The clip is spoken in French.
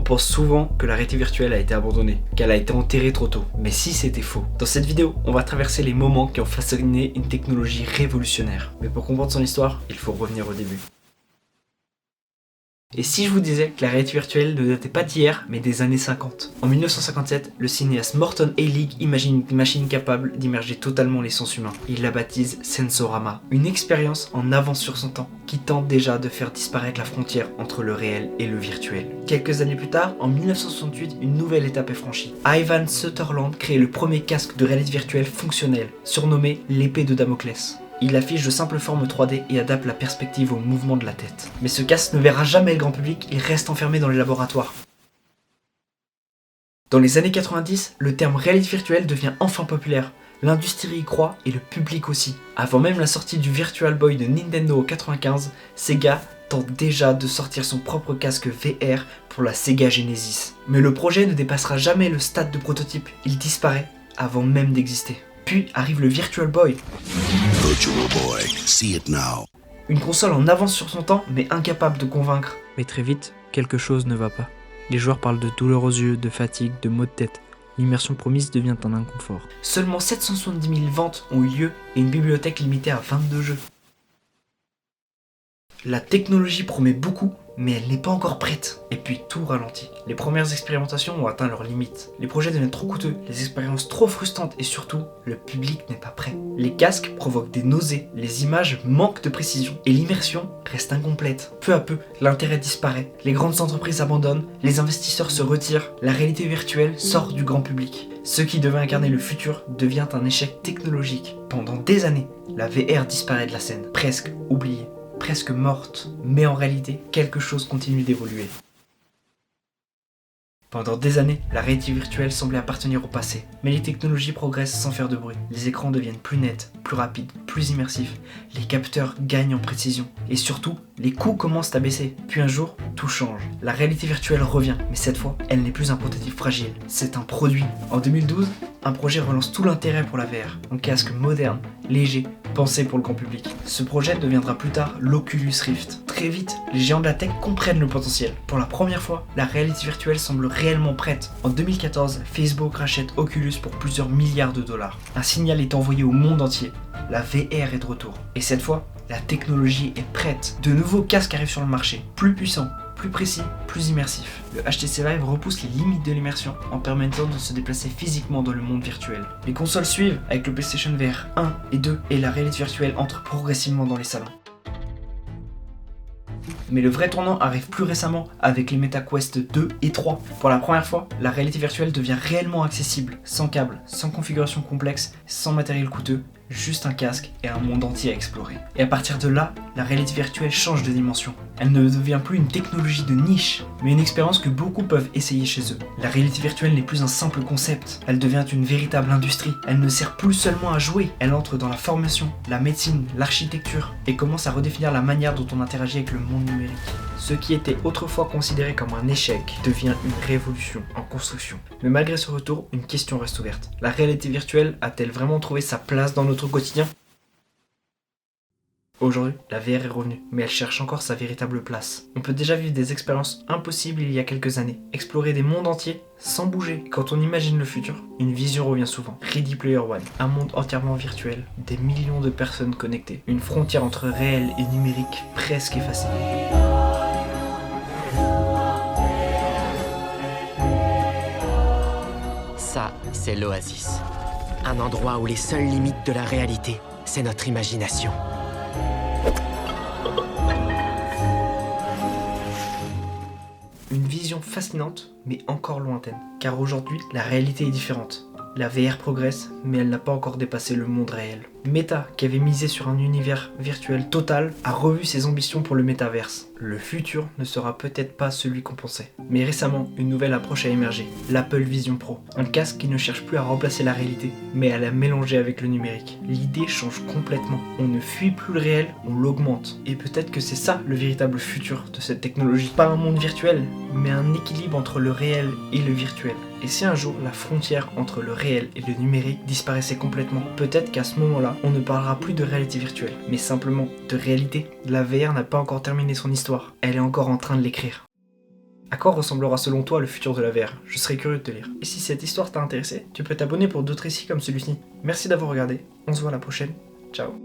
pense souvent que la réalité virtuelle a été abandonnée, qu'elle a été enterrée trop tôt. Mais si c'était faux. Dans cette vidéo, on va traverser les moments qui ont façonné une technologie révolutionnaire. Mais pour comprendre son histoire, il faut revenir au début. Et si je vous disais que la réalité virtuelle ne datait pas d'hier, mais des années 50? En 1957, le cinéaste Morton Heilig imagine une machine capable d'immerger totalement les sens humains. Il la baptise Sensorama, une expérience en avance sur son temps, qui tente déjà de faire disparaître la frontière entre le réel et le virtuel. Quelques années plus tard, en 1968, une nouvelle étape est franchie. Ivan Sutherland crée le premier casque de réalité virtuelle fonctionnel, surnommé l'épée de Damoclès. Il affiche de simples formes 3D et adapte la perspective au mouvement de la tête. Mais ce casque ne verra jamais le grand public et reste enfermé dans les laboratoires. Dans les années 90, le terme réalité virtuelle devient enfin populaire. L'industrie y croit et le public aussi. Avant même la sortie du Virtual Boy de Nintendo en 95, Sega tente déjà de sortir son propre casque VR pour la Sega Genesis. Mais le projet ne dépassera jamais le stade de prototype, il disparaît avant même d'exister. Puis arrive le Virtual Boy. Virtual Boy, see it now. Une console en avance sur son temps, mais incapable de convaincre. Mais très vite, quelque chose ne va pas. Les joueurs parlent de douleurs aux yeux, de fatigue, de maux de tête. L'immersion promise devient un inconfort. Seulement 770 000 ventes ont eu lieu et une bibliothèque limitée à 22 jeux. La technologie promet beaucoup, mais elle n'est pas encore prête. Et puis tout ralentit. Les premières expérimentations ont atteint leurs limites. Les projets deviennent trop coûteux, les expériences trop frustrantes et surtout, le public n'est pas prêt. Les casques provoquent des nausées, les images manquent de précision et l'immersion reste incomplète. Peu à peu, l'intérêt disparaît, les grandes entreprises abandonnent, les investisseurs se retirent, la réalité virtuelle sort du grand public. Ce qui devait incarner le futur devient un échec technologique. Pendant des années, la VR disparaît de la scène, presque oubliée. Presque morte, mais en réalité, quelque chose continue d'évoluer. Pendant des années, la réalité virtuelle semblait appartenir au passé, mais les technologies progressent sans faire de bruit. Les écrans deviennent plus nets, plus rapides, plus immersifs, les capteurs gagnent en précision, et surtout, les coûts commencent à baisser. Puis un jour, tout change. La réalité virtuelle revient, mais cette fois, elle n'est plus un prototype fragile, c'est un produit. En 2012, un projet relance tout l'intérêt pour la VR, un casque moderne, léger, pensé pour le grand public. Ce projet deviendra plus tard l'Oculus Rift. Très vite, les géants de la tech comprennent le potentiel. Pour la première fois, la réalité virtuelle semble réellement prête. En 2014, Facebook rachète Oculus pour plusieurs milliards de dollars. Un signal est envoyé au monde entier. La VR est de retour. Et cette fois, la technologie est prête. De nouveaux casques arrivent sur le marché, plus puissants, plus précis, plus immersif. Le HTC Vive repousse les limites de l'immersion en permettant de se déplacer physiquement dans le monde virtuel. Les consoles suivent avec le PlayStation VR 1 et 2 et la réalité virtuelle entre progressivement dans les salons. Mais le vrai tournant arrive plus récemment avec les MetaQuest 2 et 3. Pour la première fois, la réalité virtuelle devient réellement accessible, sans câble, sans configuration complexe, sans matériel coûteux, juste un casque et un monde entier à explorer. Et à partir de là, la réalité virtuelle change de dimension. Elle ne devient plus une technologie de niche, mais une expérience que beaucoup peuvent essayer chez eux. La réalité virtuelle n'est plus un simple concept, elle devient une véritable industrie. Elle ne sert plus seulement à jouer, elle entre dans la formation, la médecine, l'architecture, et commence à redéfinir la manière dont on interagit avec le monde numérique. Ce qui était autrefois considéré comme un échec devient une révolution en construction. Mais malgré ce retour, une question reste ouverte. La réalité virtuelle a-t-elle vraiment trouvé sa place dans notre quotidien ? Aujourd'hui, la VR est revenue, mais elle cherche encore sa véritable place. On peut déjà vivre des expériences impossibles il y a quelques années, explorer des mondes entiers sans bouger. Et quand on imagine le futur, une vision revient souvent. Ready Player One, un monde entièrement virtuel, des millions de personnes connectées, une frontière entre réel et numérique presque effacée. Ça, c'est l'Oasis. Un endroit où les seules limites de la réalité, c'est notre imagination. Une vision fascinante, mais encore lointaine. Car aujourd'hui, la réalité est différente. La VR progresse, mais elle n'a pas encore dépassé le monde réel. Meta, qui avait misé sur un univers virtuel total, a revu ses ambitions pour le métaverse. Le futur ne sera peut-être pas celui qu'on pensait. Mais récemment, une nouvelle approche a émergé, l'Apple Vision Pro. Un casque qui ne cherche plus à remplacer la réalité, mais à la mélanger avec le numérique. L'idée change complètement. On ne fuit plus le réel, on l'augmente. Et peut-être que c'est ça le véritable futur de cette technologie. Pas un monde virtuel, mais un équilibre entre le réel et le virtuel. Et si un jour la frontière entre le réel et le numérique disparaissait complètement, peut-être qu'à ce moment-là, on ne parlera plus de réalité virtuelle, mais simplement de réalité. La VR n'a pas encore terminé son histoire, elle est encore en train de l'écrire. À quoi ressemblera selon toi le futur de la VR? Je serais curieux de te lire. Et si cette histoire t'a intéressé, tu peux t'abonner pour d'autres récits comme celui-ci. Merci d'avoir regardé, on se voit à la prochaine, ciao.